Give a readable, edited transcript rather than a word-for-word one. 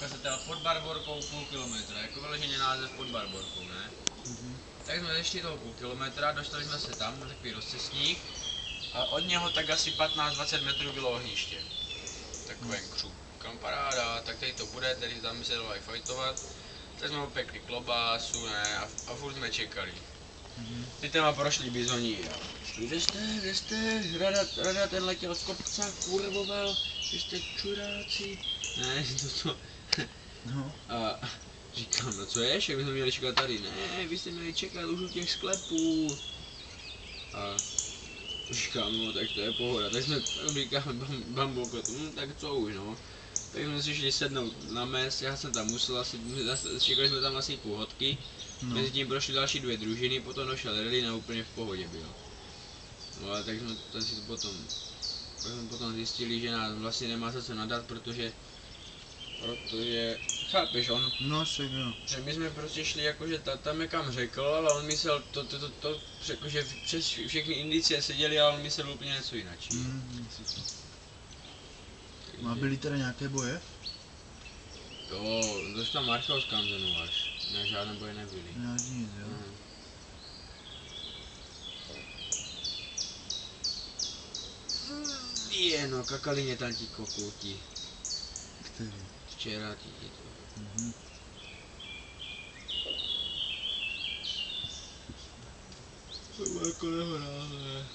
Barborka se teda pod Barborkou půl kilometra, jako vyloženě název pod Barborkou, ne? Tak jsme zešli toho půl kilometra, dostali jsme se tam na takový rozcestník a od něho tak asi 15-20 metrů bylo ohniště. Takový křup. Kam paráda, tak tady to bude, tady tam se dalo fajtovat. Tak jsme opekli klobásu, ne, a furt jsme čekali. Teď tam prošli bizoni a kde jste, rada ten letěl z kopca, kurvoval, vy jste čuráci. Ne, to. No. A říkám, no co je, jak bychom měli čekat tady, ne, vy jste měli čekat už u těch sklepů. A říkám, no tak to je pohoda, tak jsme říkáme bambokotu, tak co už no. Tak jsme si šli sednout na mes, já jsem tam musel asi, čekali jsme tam asi půl hodky. No. Mezi tím prošly další dvě družiny, potom došel Relin a úplně v pohodě byl. No ale tak jsme si to potom zjistili, že nás vlastně nemá se co nadat, protože chápeš, no, jo. Že my jsme prostě šli jakože tam je kam řekl, ale on myslel to řekl, že přes všechny indicie seděli, ale on myslel úplně něco jinak. A byly teda nějaké boje? Jo, došla Marcha z Kanzenu až, žádné boje nebyly. Nic, jo. No, kakali mě tam ti kokouti. Který? Včera ti to. To bylo jako nehorále.